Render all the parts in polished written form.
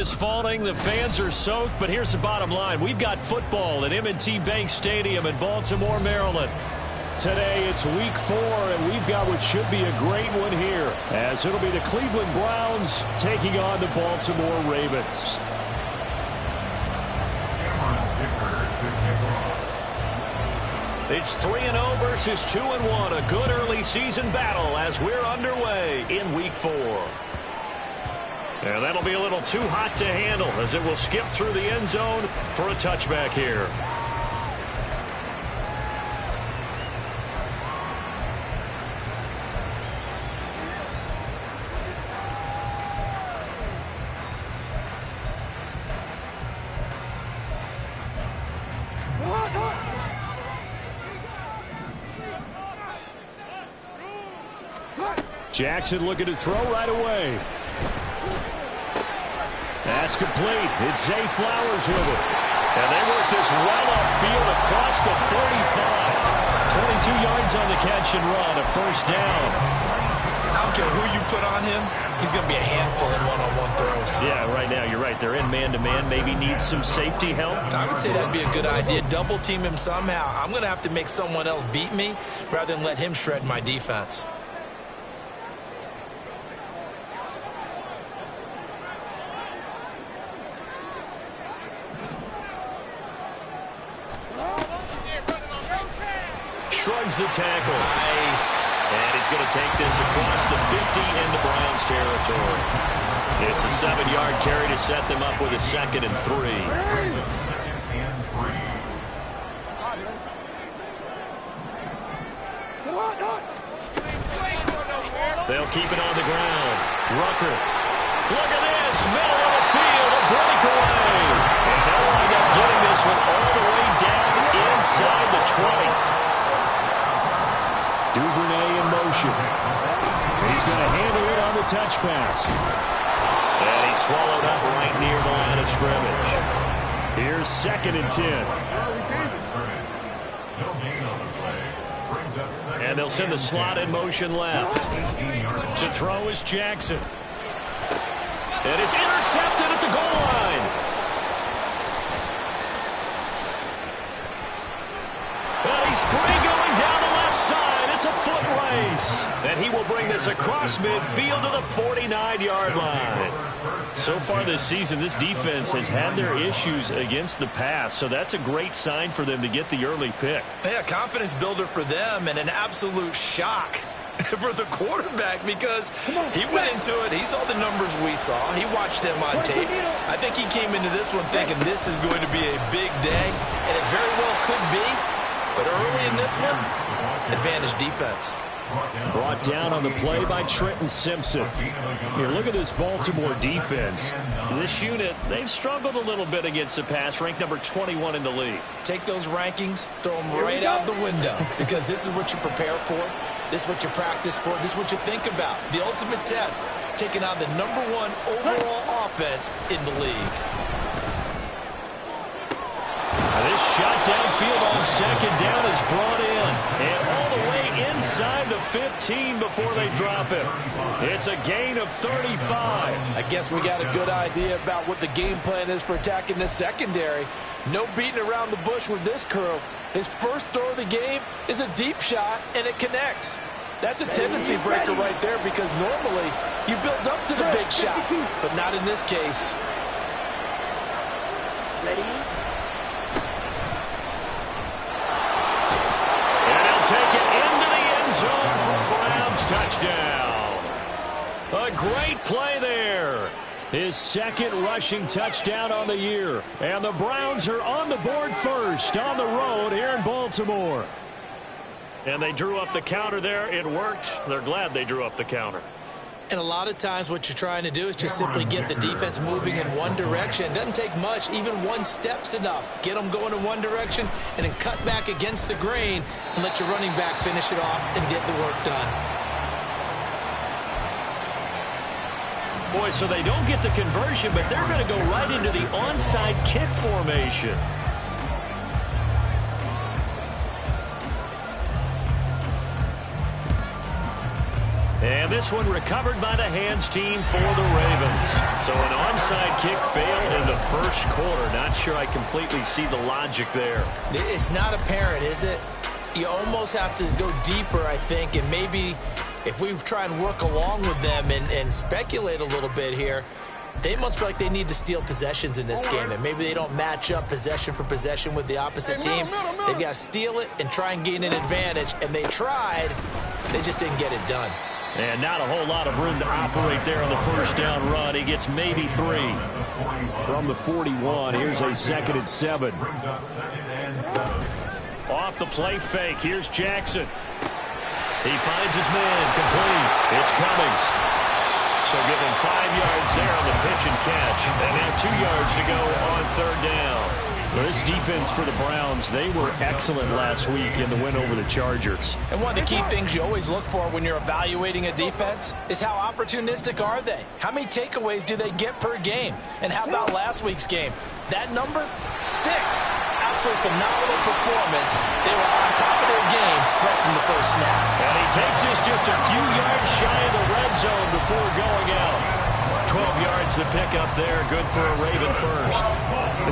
Is falling, the fans are soaked, but here's the bottom line. We've got football at M&T Bank Stadium in Baltimore, Maryland. Today it's week 4, and we've got what should be a great one here, as it'll be the Cleveland Browns taking on the Baltimore Ravens. It's 3-0 versus 2-1, a good early season battle as we're underway in week 4. And that'll be a little too hot to handle as it will skip through the end zone for a touchback here. Jackson looking to throw right away. That's complete. It's Zay Flowers with it. And they work this well upfield across the 45. 22 yards on the catch and run, a first down. I don't care who you put on him. He's going to be a handful in one-on-one throws. Yeah, right now, you're right. They're in man-to-man. Maybe needs some safety help. I would say that'd be a good idea. Double team him somehow. I'm going to have to make someone else beat me rather than let him shred my defense. Shrugs the tackle. Nice. And he's going to take this across the 50 into Browns territory. It's a 7-yard carry to set them up with a 2nd and 3. They'll keep it on the ground. Rucker. Look at this. Middle of the field. A breakaway. And they'll wind up getting this one all the way down inside the 20. Duvernay in motion. He's going to handle it on the touch pass. And he's swallowed up right near the line of scrimmage. Here's 2nd and 10. And they'll send the slot in motion left. To throw is Jackson. And it's intercepted at the goal line. And he's free going down the left side. It's a foot race. And he will bring this across midfield to the 49-yard line. So far this season, this defense has had their issues against the pass, so that's a great sign for them to get the early pick. Yeah, confidence builder for them and an absolute shock for the quarterback because he went into it. He saw the numbers we saw. He watched them on tape. I think he came into this one thinking this is going to be a big day, and it very well could be. But early in this one, advantage defense. Brought down on the play by Trenton Simpson. Here, look at this Baltimore defense. This unit, they've struggled a little bit against the pass, ranked number 21 in the league. Take those rankings, throw them right out the window because this is what you prepare for. This is what you practice for. This is what you think about. The ultimate test, taking on the #1 overall offense in the league. This shot downfield on 2nd down is brought in. And all the way inside the 15 before they drop him. It's a gain of 35. I guess we got a good idea about what the game plan is for attacking this secondary. No beating around the bush with this crew. His first throw of the game is a deep shot, and it connects. That's a tendency breaker right there because normally you build up to the big shot, but not in this case. Ready? Take it into the end zone for a Browns touchdown. A great play there. His 2nd rushing touchdown on the year. And the Browns are on the board first on the road here in Baltimore. And they drew up the counter there. It worked. They're glad they drew up the counter. And a lot of times what you're trying to do is just simply get the defense moving in one direction. It doesn't take much. Even one step's enough. Get them going in one direction and then cut back against the grain and let your running back finish it off and get the work done. Boy, so they don't get the conversion, but they're going to go right into the onside kick formation. And And this one recovered by the hands team for the Ravens. So an onside kick failed in the first quarter. Not sure I completely see the logic there. It's not apparent, is it? You almost have to go deeper, I think, and maybe if we try and work along with them and speculate a little bit here, they must feel like they need to steal possessions in this game, and maybe they don't match up possession for possession with the opposite team. They've got to steal it and try and gain an advantage, and they tried. They just didn't get it done. And not a whole lot of room to operate there on the first down run. He gets maybe 3. From the 41, here's a 2nd and 7. Off the play fake, here's Jackson. He finds his man, complete. It's Cummings. So give him 5 yards there on the pitch and catch. And now 2 yards to go on 3rd down. Well, this defense for the Browns, they were excellent last week in the win over the Chargers. And one of the key things you always look for when you're evaluating a defense is how opportunistic are they? How many takeaways do they get per game? And how about last week's game? That number? 6. Absolutely phenomenal performance. They were on top of their game right from the first snap. And he takes this just a few yards shy of the red zone before going out. 12 yards to pick up there. Good for a Raven first.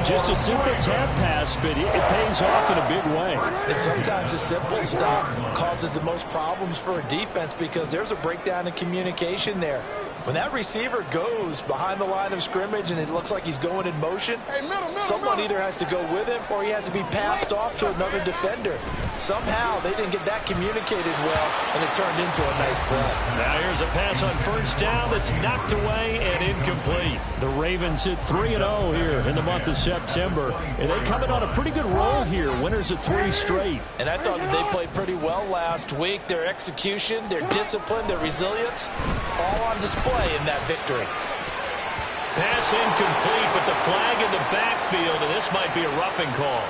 Just a simple tap pass, but it pays off in a big way. And sometimes the simple stuff causes the most problems for a defense because there's a breakdown in communication there. When that receiver goes behind the line of scrimmage and it looks like he's going in motion, someone either has to go with him or he has to be passed off to another defender. Somehow they didn't get that communicated well, and it turned into a nice play. Now here's a pass on first down that's knocked away and incomplete. The Ravens hit 3-0 here in the month of September, and they coming on a pretty good roll here, winners of 3 straight. And I thought that they played pretty well last week. Their execution, their discipline, their resilience, all on display in that victory. Pass incomplete, but the flag in the backfield, and this might be a roughing call.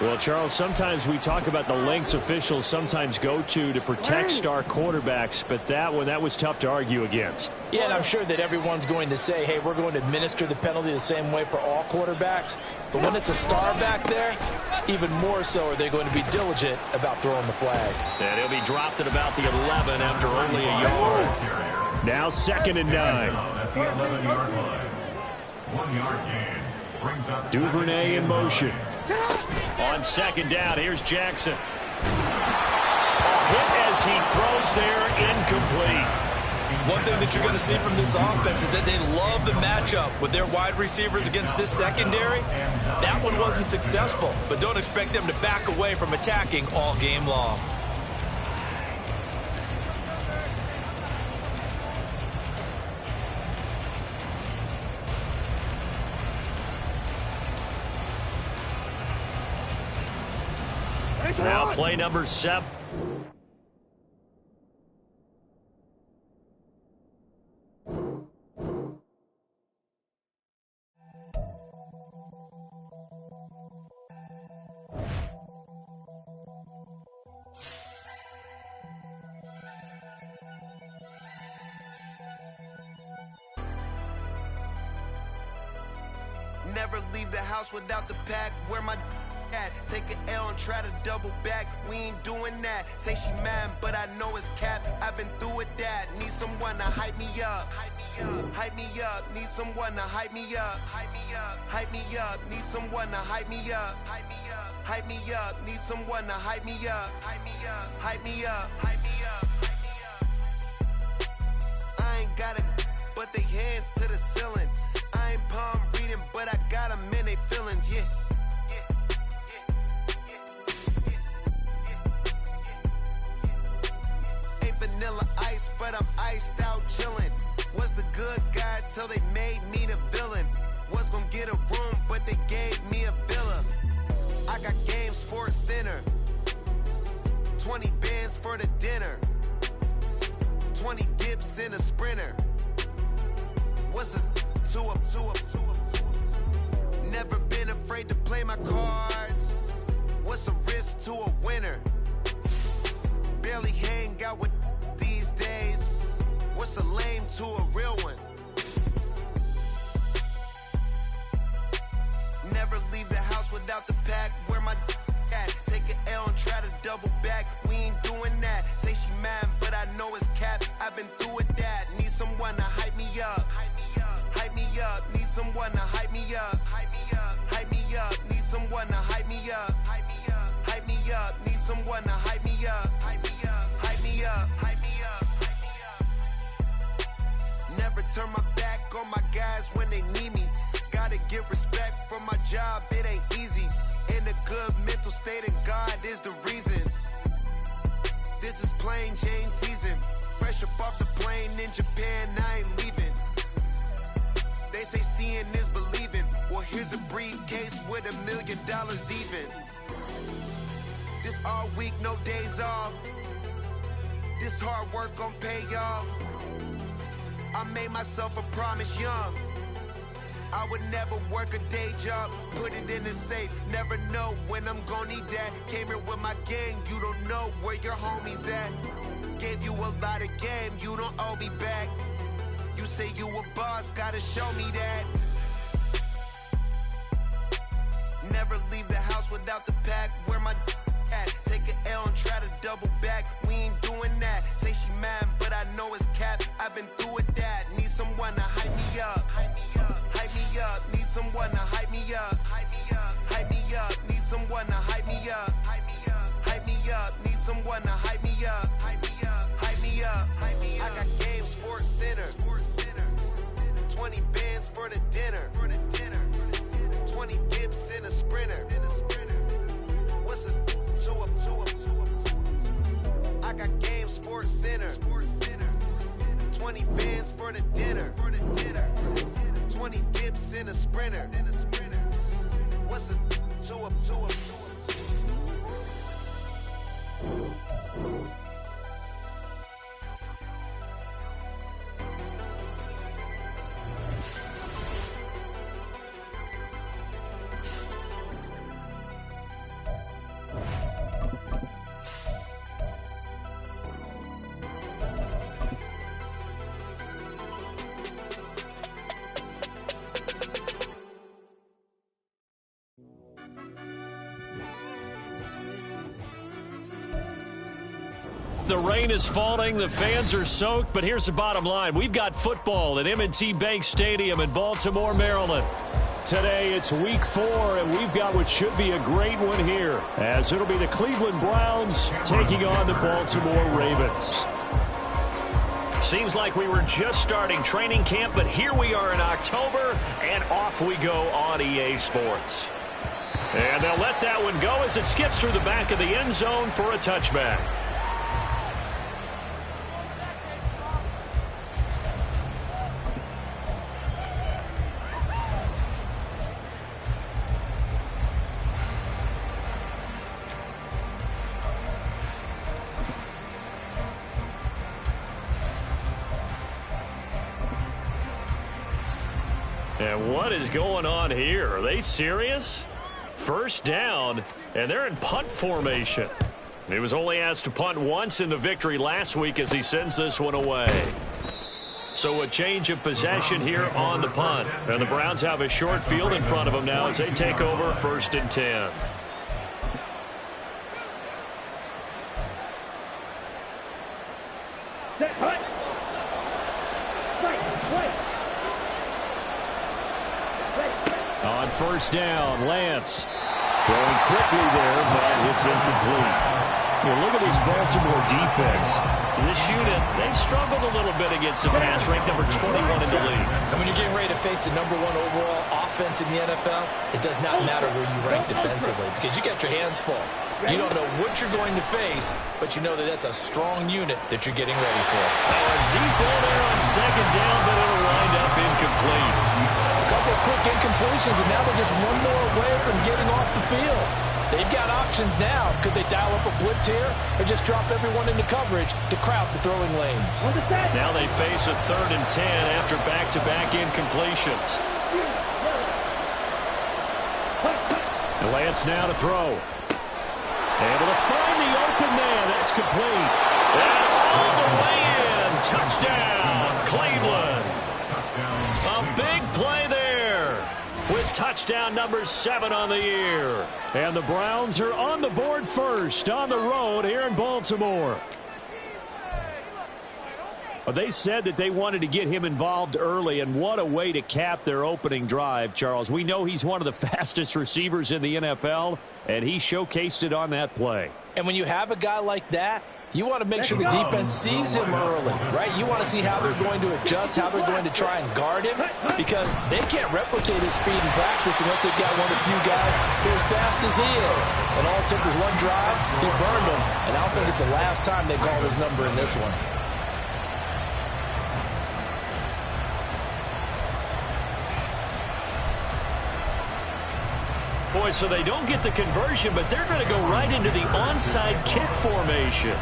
Well, Charles, sometimes we talk about the lengths officials sometimes go to protect star quarterbacks, but that was tough to argue against. Yeah, and I'm sure that everyone's going to say, hey, we're going to administer the penalty the same way for all quarterbacks. But when it's a star back there, even more so are they going to be diligent about throwing the flag. And he'll be dropped at about the 11 after only a yard. Now 2nd and 9. At the 11-yard line. 1-yard gain. Duvernay in motion. On 2nd down, here's Jackson. Hit as he throws there, incomplete. One thing that you're going to see from this offense is that they love the matchup with their wide receivers against this secondary. That one wasn't successful, but don't expect them to back away from attacking all game long. Now play number 7. Never leave the house without the pack. Where my at? Take an L and try to double back. We ain't doing that. Say she mad, but I know it's cap. I've been through with that. Need someone to hype me up. Hype me up. Hype me up. Need someone to hype me up. Hype me up. Hype me up. Need someone to hype me up. Hype me up. Hype me up. Need someone to hype me up. Hype me up. Hype me up. Hype me up. Hype me up. I ain't got it, but they hands to the ceiling. I ain't palm reading, but I got them in they feelings, yeah. Ain't vanilla ice, but I'm iced out chillin'. Was the good guy till they made me the villain. Was gonna get a room, but they gave me a villa. I got Game Sports Center. 20 bands for the dinner. 20 dips in a Sprinter. What's a two up? Never been afraid to play my cards. What's a risk to a winner? Barely hang out with these days. What's a lame to a real one? Never leave the house without the pack. Where my at? Take an L and try to double back. We ain't doing that. Say she mad, but I know it's cap. I've been through with that. Need someone to hype me up. Hype me up. Need someone to hype me up. Hype me up. Need someone to hype me up. Hype me up. Need someone to hype me up. Hype me up. Hype me up. Hype me up. Never turn my back on my guys when they need me. Gotta get respect for my job, it ain't easy. In a good mental state, and God is the reason. This is plain Jane season. Fresh up off the plane in Japan, I ain't leaving. They say seeing is believing. Well, here's a briefcase with $1 million even. This all week, no days off. This hard work gon' pay off. I made myself a promise young. I would never work a day job, put it in the safe. Never know when I'm gonna need that. Came here with my gang, you don't know where your homies at. Gave you a lot of game, you don't owe me back. You say you a boss, gotta show me that. Never leave the house without the pack, where my at. Take an L and try to double back, we ain't doing that. Say she mad, but I know it's cap. I've been through with that. Need someone to hype me up. Hype me up. Hype me up. Need someone to hype me up. Hype me up. Hype me up. Need someone to hype me up. Hype me up. Hype me up. Need someone to hype me up. Hype me up. Hype me up. Hype me up. I got Game Sports Center. 20 bands for the dinner. 20 dips in a sprinter. What's a 2 up? I got Game Sports Center. 20 bands for the dinner. 20 dips in a sprinter. What's a 2 up? The rain is falling, the fans are soaked, but here's the bottom line. We've got football at M&T Bank Stadium in Baltimore, Maryland. Today it's week 4, and we've got what should be a great one here, as it'll be the Cleveland Browns taking on the Baltimore Ravens. Seems like we were just starting training camp, but here we are in October, and off we go on EA Sports. And they'll let that one go as it skips through the back of the end zone for a touchback. And what is going on here? Are they serious? First down, and they're in punt formation. He was only asked to punt once in the victory last week as he sends this one away. So a change of possession here on the punt. And the Browns have a short field in front of them now as they take over 1st and 10. On first down, Lance throwing quickly there, but it's incomplete. Look at this Baltimore defense. This unit, they've struggled a little bit against the pass, ranked number 21 in the league. And when you're getting ready to face the number 1 overall offense in the NFL, it does not matter where you rank defensively because you got your hands full. You don't know what you're going to face, but you know that that's a strong unit that you're getting ready for. A deep ball there on second down, but it'll wind up incomplete. A couple of quick incompletions, and now they're just one more away from getting off the field. They've got options now. Could they dial up a blitz here or just drop everyone into coverage to crowd the throwing lanes? Now they face a 3rd and 10 after back-to-back incompletions. And Lance now to throw. Able to find the open man. That's complete. And all the way in. Touchdown, Cleveland. A big play there with touchdown number 7 on the year. And the Browns are on the board first on the road here in Baltimore. Well, they said that they wanted to get him involved early, and what a way to cap their opening drive, Charles. We know he's one of the fastest receivers in the NFL, and he showcased it on that play. And when you have a guy like that, you want to make sure the defense sees him early, right? You want to see how they're going to adjust, how they're going to try and guard him, because they can't replicate his speed in practice unless they've got one of the few guys who are as fast as he is. And all it took was one drive, he burned him, and I don't think it's the last time they called his number in this one. Boy, so they don't get the conversion, but they're going to go right into the onside kick formation.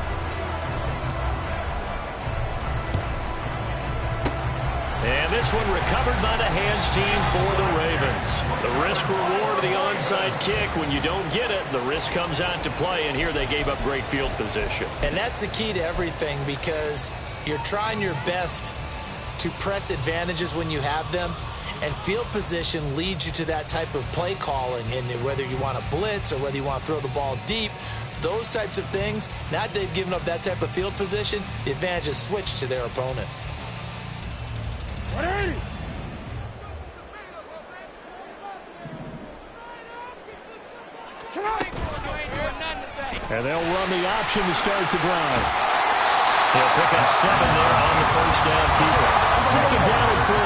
And this one recovered by the hands team for the Ravens. The risk-reward of the onside kick, when you don't get it, the risk comes out to play, and here they gave up great field position. And that's the key to everything, because you're trying your best to press advantages when you have them. And field position leads you to that type of play calling, and whether you want to blitz or whether you want to throw the ball deep, those types of things, now that they've given up that type of field position, the advantage is switched to their opponent. And they'll run the option to start the drive. He'll pick up 7 there on the first down keeper. Second down and 3.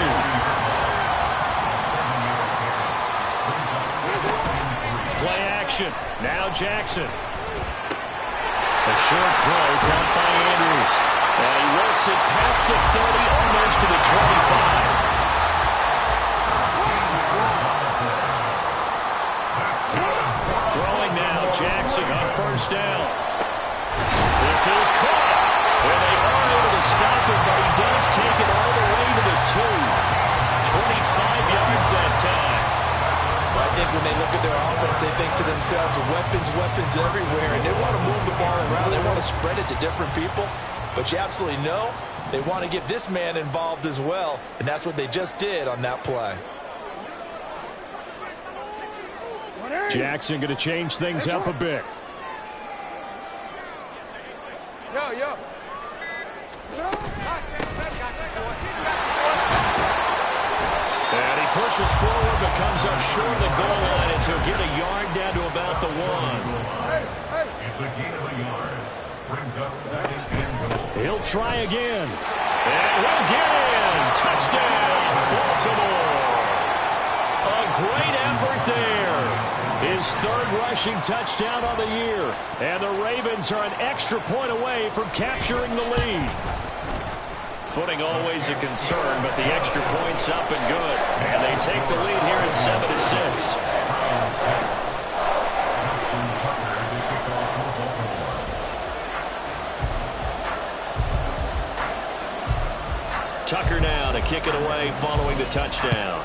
Play action. Now Jackson. A short throw caught by Andrews. And he works it past the 30, almost to the 25. Throwing now, Jackson on first down. This is caught. And they are able to stop it, but he does take it all the way to the 2. 25 yards that time. I think when they look at their offense, they think to themselves, weapons everywhere, and they want to move the ball around. They want to spread it to different people. But you absolutely know they want to get this man involved as well, and that's what they just did on that play. Jackson going to change things up a bit. Yo. And he pushes forward, but comes up short of the goal line as he'll get a yard down to about the 1. It's a gain of a yard. Brings up second and goal. He'll try again. And he'll get in. Touchdown, Baltimore. A great effort there. His 3rd rushing touchdown of the year. And the Ravens are an extra point away from capturing the lead. Footing always a concern, but the extra point's up and good. And they take the lead here at 7-6. Tucker now to kick it away following the touchdown.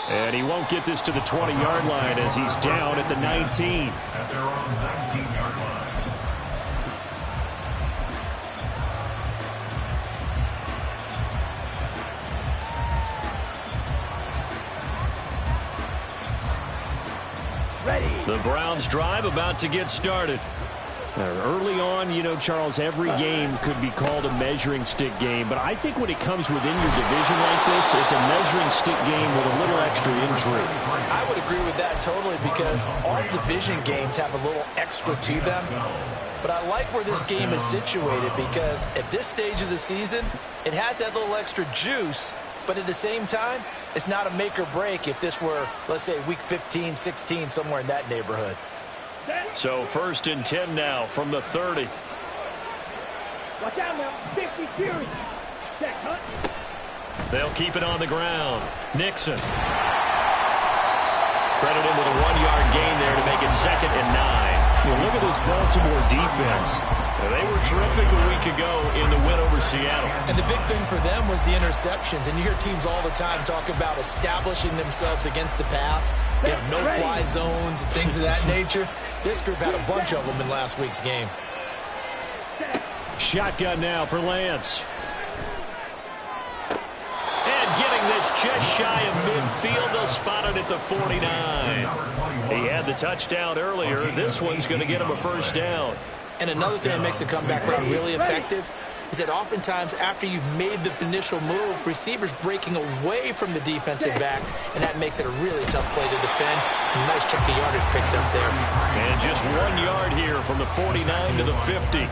And he won't get this to the 20-yard line as he's down at the 19. At their own 19-yard line. The Browns drive about to get started. Early on, you know, Charles, every game could be called a measuring stick game, but I think when it comes within your division like this, it's a measuring stick game with a little extra intrigue. I would agree with that totally, because all division games have a little extra to them. But I like where this game is situated, because at this stage of the season, it has that little extra juice, but at the same time, it's not a make or break if this were, let's say, week 15, 16, somewhere in that neighborhood. So 1st and 10 now from the 30. Watch out now. 50 Fury. Check, Hunt. They'll keep it on the ground. Nixon. Credit him with a 1-yard gain there to make it 2nd and 9. Look at this Baltimore defense. They were terrific a week ago in the win over Seattle. And the big thing for them was the interceptions. And you hear teams all the time talk about establishing themselves against the pass. You know, no-fly zones and things of that nature. This group had a bunch of them in last week's game. Shotgun now for Lance. And getting this ball's just shy of midfield. They'll spot it at the 49. He had the touchdown earlier. This one's going to get him a first down. And another thing that makes the comeback route really effective is that oftentimes after you've made the initial move, receivers breaking away from the defensive back, and that makes it a really tough play to defend. A nice chunk of yardage picked up there. And just 1 yard here from the 49 to the 50.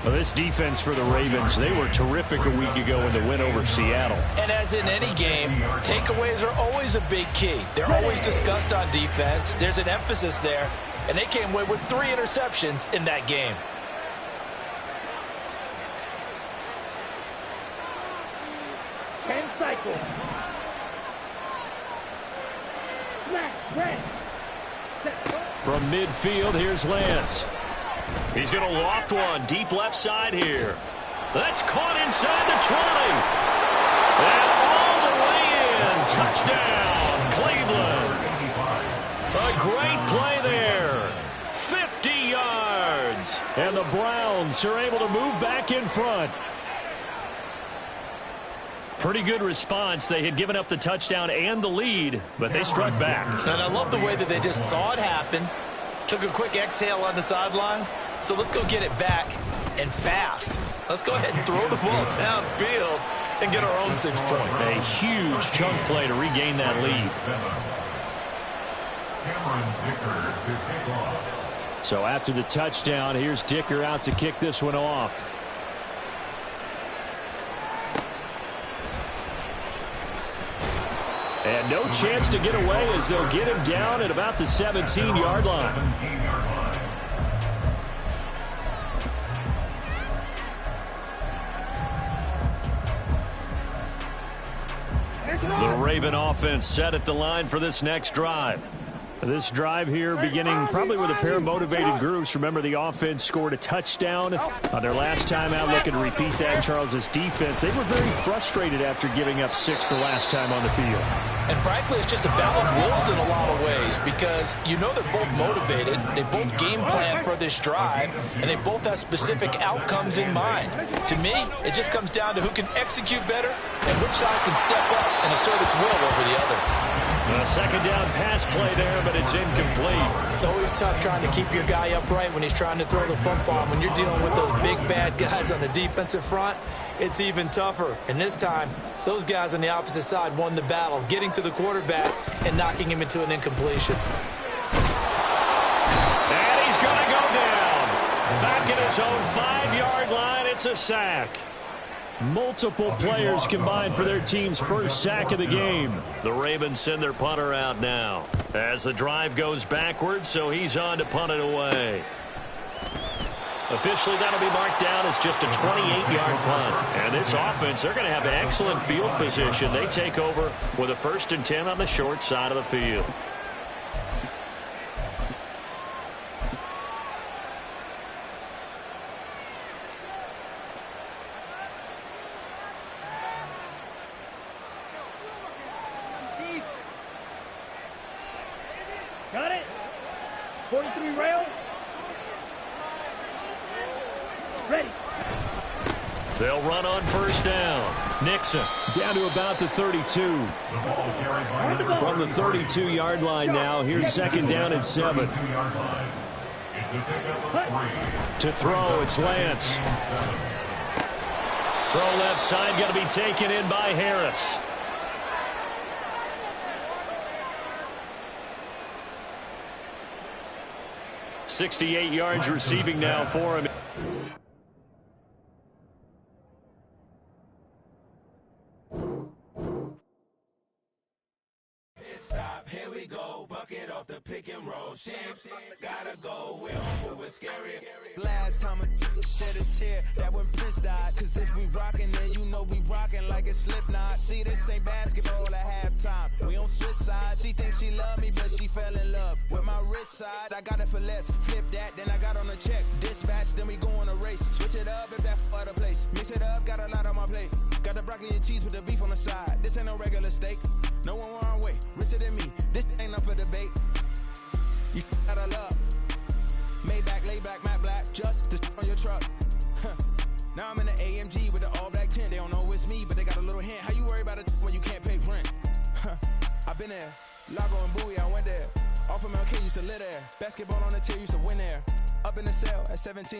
Well, this defense for the Ravens, they were terrific a week ago in the win over Seattle. And as in any game, takeaways are always a big key. They're always discussed on defense. There's an emphasis there, and they came away with 3 interceptions in that game. Cycle. From midfield, here's Lance. He's going to loft one deep left side here. That's caught inside the 20. And all the way in. Touchdown, Cleveland. A great play there. 50 yards. And the Browns are able to move back in front. Pretty good response. They had given up the touchdown and the lead, but they struck back. And I love the way that they just saw it happen, took a quick exhale on the sidelines. So let's go get it back and fast. Let's go ahead and throw the ball downfield and get our own 6 points. A huge chunk play to regain that lead. So after the touchdown, here's Dicker out to kick this one off. And no chance to get away as they'll get him down at about the 17-yard line. The Raven offense set at the line for this next drive. This drive here beginning probably with a pair of motivated groups. Remember, the offense scored a touchdown on their last time out. Looking to repeat that. Charles's defense, they were very frustrated after giving up 6 the last time on the field. And frankly, it's just a battle of wills in a lot of ways because you know they're both motivated. They both game plan for this drive, and they both have specific outcomes in mind. To me, it just comes down to who can execute better and which side can step up and assert its will over the other. A second down pass play there, but it's incomplete. It's always tough trying to keep your guy upright when he's trying to throw the football. When you're dealing with those big, bad guys on the defensive front, it's even tougher. And this time, those guys on the opposite side won the battle, getting to the quarterback and knocking him into an incompletion. And he's going to go down. Back at his own 5-yard line, it's a sack. Multiple players combined for their team's first sack of the game. The Ravens send their punter out now as the drive goes backwards, so he's on to punt it away. Officially, that'll be marked down as just a 28-yard punt. And this offense, they're going to have excellent field position. They take over with a 1st and 10 on the short side of the field. Got it. 43 rail. Ready. They'll run on 1st down. Nixon down to about the 32. From the 32-yard line now, here's 2nd down and 7. To throw, it's Lance. Throw left side, going to be taken in by Harris. .68 yards receiving now for him. Here we go, bucket off the pick and roll. Champs, gotta go, we don't move it scary. Last time a shed a tear, that when Prince died. Cause if we rockin', then you know we rockin' like a Slipknot. See, this ain't basketball at halftime. We on switch sides. She thinks she love me, but she fell in love with my rich side. I got it for less. Flip that, then I got on a check. Dispatch, then we go on a race. Switch it up if that other place. Mix it up, got a lot on my plate. Got the broccoli and cheese with the beef on the side. This ain't no regular steak. No one wrong way, richer than me. This ain't up for debate. You gotta love. Maybach, lay back, matte black, just to on your truck. Now I'm in the AMG with the all black tint. They don't know it's me, but they got a little hint. How you worry about it when you can't pay I been there. Lago and Bowie, I went there. Off of Mount K, used to live there. Basketball on the tier, used to win there. Up in the cell at 17.